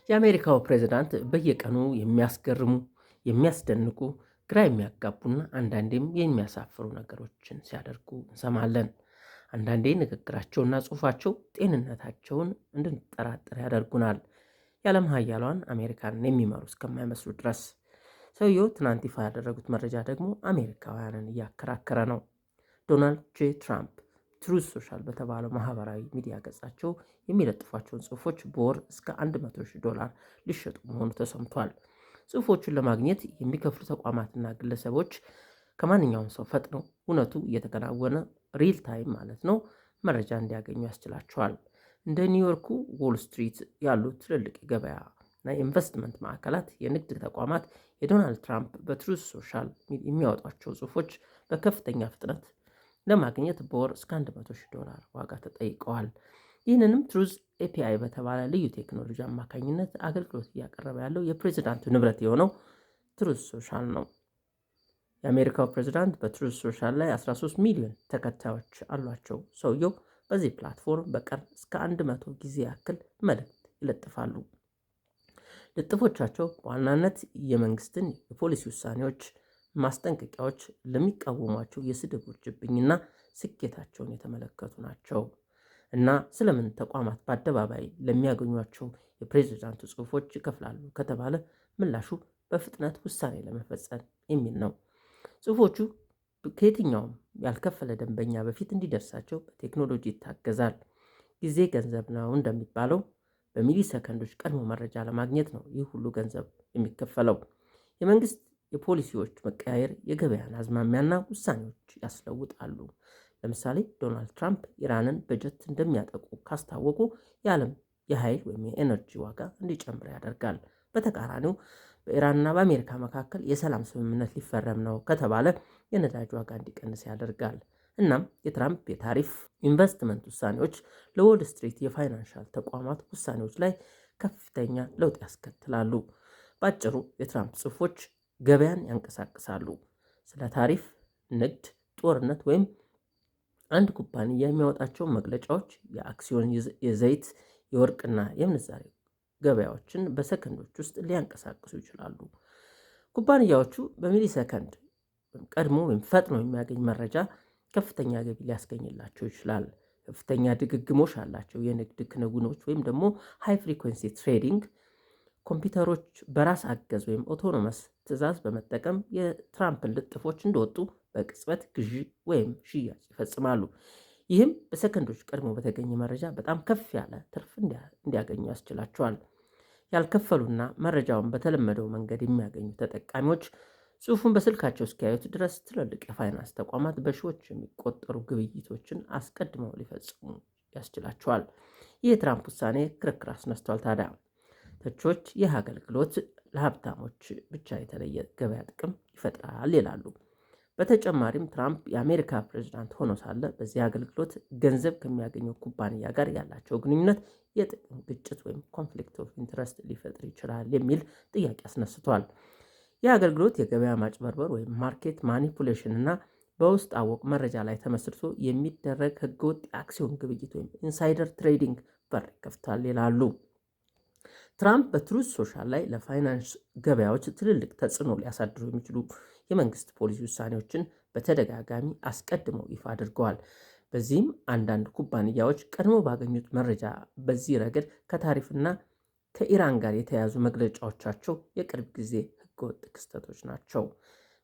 የአሜሪካው ፕሬዝዳንት በየቀኑ የሚያስገርሙ፣ የሚያስደንቁ፣ ግራ የሚያጋቡና አንዳንዴም የሚያሳፍሩ ነገሮችን ሲያደርጉ እንሰማለን። አንዳንዴ ንግግራቸውና ጽሑፋቸው ጤንነታቸውን እንድንጠራጠር ያደርጉናል። የዓለም ሀያሏን አሜሪካንን የሚመሩ እስከማይመስሉ ድረስ። ሰውየው ትናንት ይፋ ያደረጉት መረጃ ደግሞ አሜሪካውያንን እያከራከረ ነው። ዶናልድ ጄ ትራምፕ ትሩዝ ሶሻል በተባለው ማህበራዊ ሚዲያ ገጻቸው የሚለጥፏቸውን ጽሑፎች በወር እስከ $100,000 ሊሸጡ መሆኑ ተሰምቷል። ጽሑፎቹን ለማግኘት የሚከፍሉ ተቋማትና ግለሰቦች ከማንኛውም ሰው ፈጥነው እውነቱ እየተከናወነ ሪል ታይም ማለት ነው መረጃ እንዲያገኙ ያስችላቸዋል። እንደ ኒውዮርኩ ዎል ስትሪት ያሉ ትልልቅ የገበያ እና የኢንቨስትመንት ማዕከላት፣ የንግድ ተቋማት የዶናልድ ትራምፕ በትሩዝ ሶሻል የሚያወጧቸው ጽሑፎች በከፍተኛ ፍጥነት ለማግኘት በወር እስከ $100,000 ዋጋ ተጠይቀዋል። ይህንንም ትሩዝ ኤፒአይ በተባለ ልዩ ቴክኖሎጂ አማካኝነት አገልግሎት እያቀረበ ያለው የፕሬዚዳንቱ ንብረት የሆነው ትሩዝ ሶሻል ነው። የአሜሪካው ፕሬዚዳንት በትሩዝ ሶሻል ላይ 13 ሚሊዮን ተከታዮች አሏቸው። ሰውየው በዚህ ፕላትፎርም በቀን እስከ 100 ጊዜ ያክል መልእክት ይለጥፋሉ። ልጥፎቻቸው በዋናነት የመንግስትን የፖሊሲ ውሳኔዎች፣ ማስጠንቀቂያዎች፣ ለሚቃወሟቸው የስድብ ውርጅብኝና ስኬታቸውን የተመለከቱ ናቸው። እና ስለምን ተቋማት በአደባባይ ለሚያገኟቸው የፕሬዝዳንቱ ጽሑፎች ይከፍላሉ ከተባለ ምላሹ በፍጥነት ውሳኔ ለመፈጸም የሚል ነው። ጽሑፎቹ ከየትኛውም ያልከፈለ ደንበኛ በፊት እንዲደርሳቸው በቴክኖሎጂ ይታገዛል። ጊዜ ገንዘብ ነው እንደሚባለው በሚሊ ሰከንዶች ቀድሞ መረጃ ለማግኘት ነው ይህ ሁሉ ገንዘብ የሚከፈለው። የመንግስት የፖሊሲዎች መቀያየር የገበያን አዝማሚያና ውሳኔዎች ያስለውጣሉ። ለምሳሌ ዶናልድ ትራምፕ ኢራንን በጀት እንደሚያጠቁ ካስታወቁ የዓለም የኃይል ወይም የኤነርጂ ዋጋ እንዲጨምር ያደርጋል። በተቃራኒው በኢራንና በአሜሪካ መካከል የሰላም ስምምነት ሊፈረም ነው ከተባለ የነዳጅ ዋጋ እንዲቀንስ ያደርጋል። እናም የትራምፕ የታሪፍ ኢንቨስትመንት ውሳኔዎች ለዎል ስትሪት የፋይናንሻል ተቋማት ውሳኔዎች ላይ ከፍተኛ ለውጥ ያስከትላሉ። በአጭሩ የትራምፕ ጽሑፎች ገበያን ያንቀሳቅሳሉ። ስለ ታሪፍ፣ ንግድ፣ ጦርነት ወይም አንድ ኩባንያ የሚያወጣቸው መግለጫዎች የአክሲዮን፣ የዘይት፣ የወርቅና የምንዛሬ ገበያዎችን በሰከንዶች ውስጥ ሊያንቀሳቅሱ ይችላሉ። ኩባንያዎቹ በሚሊ ሰከንድ ቀድሞ ወይም ፈጥኖ የሚያገኝ መረጃ ከፍተኛ ገቢ ሊያስገኝላቸው ይችላል። ከፍተኛ ድግግሞሽ አላቸው የንግድ ክንውኖች ወይም ደግሞ ሃይ ፍሪኩዌንሲ ትሬዲንግ ኮምፒውተሮች በራስ አገዝ ወይም ኦቶኖመስ ትዕዛዝ በመጠቀም የትራምፕን ልጥፎች እንደወጡ በቅጽበት ግዢ ወይም ሽያጭ ይፈጽማሉ። ይህም በሰከንዶች ቀድሞ በተገኘ መረጃ በጣም ከፍ ያለ ትርፍ እንዲያገኙ ያስችላቸዋል። ያልከፈሉና መረጃውን በተለመደው መንገድ የሚያገኙ ተጠቃሚዎች ጽሑፉን በስልካቸው እስኪያዩት ድረስ ትልልቅ የፋይናንስ ተቋማት በሺዎች የሚቆጠሩ ግብይቶችን አስቀድመው ሊፈጽሙ ያስችላቸዋል። ይህ የትራምፕ ውሳኔ ክርክር አስነስቷል። ታዲያ ተቾች ይህ አገልግሎት ለሀብታሞች ብቻ የተለየ ገበያ ጥቅም ይፈጥራል ይላሉ። በተጨማሪም ትራምፕ የአሜሪካ ፕሬዝዳንት ሆኖ ሳለ በዚህ አገልግሎት ገንዘብ ከሚያገኘው ኩባንያ ጋር ያላቸው ግንኙነት የጥቅም ግጭት ወይም ኮንፍሊክት ኦፍ ኢንትረስት ሊፈጥር ይችላል የሚል ጥያቄ አስነስቷል። ይህ አገልግሎት የገበያ ማጭበርበር ወይም ማርኬት ማኒፑሌሽን እና በውስጥ አወቅ መረጃ ላይ ተመስርቶ የሚደረግ ህገወጥ የአክሲዮን ግብይት ወይም ኢንሳይደር ትሬዲንግ በር ይከፍታል ይላሉ። ትራምፕ በትሩዝ ሶሻል ላይ ለፋይናንስ ገበያዎች ትልልቅ ተጽዕኖ ሊያሳድሩ የሚችሉ የመንግስት ፖሊሲ ውሳኔዎችን በተደጋጋሚ አስቀድመው ይፋ አድርገዋል። በዚህም አንዳንድ ኩባንያዎች ቀድሞ ባገኙት መረጃ በዚህ ረገድ ከታሪፍና ከኢራን ጋር የተያያዙ መግለጫዎቻቸው የቅርብ ጊዜ ህገወጥ ክስተቶች ናቸው።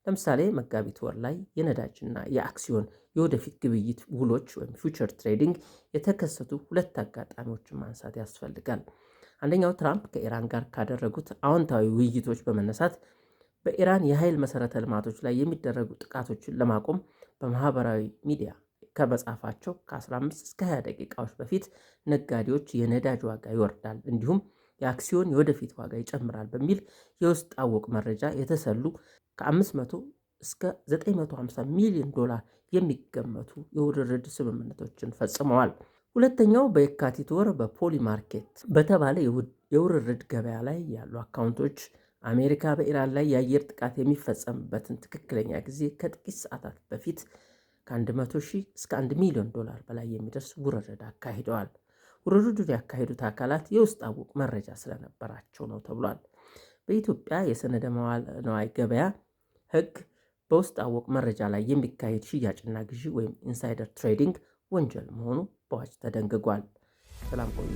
ለምሳሌ መጋቢት ወር ላይ የነዳጅና የአክሲዮን የወደፊት ግብይት ውሎች ወይም ፊውቸር ትሬዲንግ የተከሰቱ ሁለት አጋጣሚዎችን ማንሳት ያስፈልጋል። አንደኛው ትራምፕ ከኢራን ጋር ካደረጉት አዎንታዊ ውይይቶች በመነሳት በኢራን የኃይል መሰረተ ልማቶች ላይ የሚደረጉ ጥቃቶችን ለማቆም በማህበራዊ ሚዲያ ከመጻፋቸው ከ15 እስከ 20 ደቂቃዎች በፊት ነጋዴዎች የነዳጅ ዋጋ ይወርዳል እንዲሁም የአክሲዮን የወደፊት ዋጋ ይጨምራል በሚል የውስጥ አወቅ መረጃ የተሰሉ ከ500 እስከ $950 ሚሊዮን የሚገመቱ የውርርድ ስምምነቶችን ፈጽመዋል። ሁለተኛው በየካቲት ወር በፖሊ ማርኬት በተባለ የውርርድ ገበያ ላይ ያሉ አካውንቶች አሜሪካ በኢራን ላይ የአየር ጥቃት የሚፈጸምበትን ትክክለኛ ጊዜ ከጥቂት ሰዓታት በፊት ከ100,000 እስከ $1 ሚሊዮን በላይ የሚደርስ ውርርድ አካሂደዋል። ውርርዱን ያካሄዱት አካላት የውስጥ አወቅ መረጃ ስለነበራቸው ነው ተብሏል። በኢትዮጵያ የሰነደ መዋዕለ ንዋይ ገበያ ሕግ በውስጥ አወቅ መረጃ ላይ የሚካሄድ ሽያጭና ግዢ ወይም ኢንሳይደር ትሬዲንግ ወንጀል መሆኑ በአዋጅ ተደንግጓል። ሰላም ቆዩ።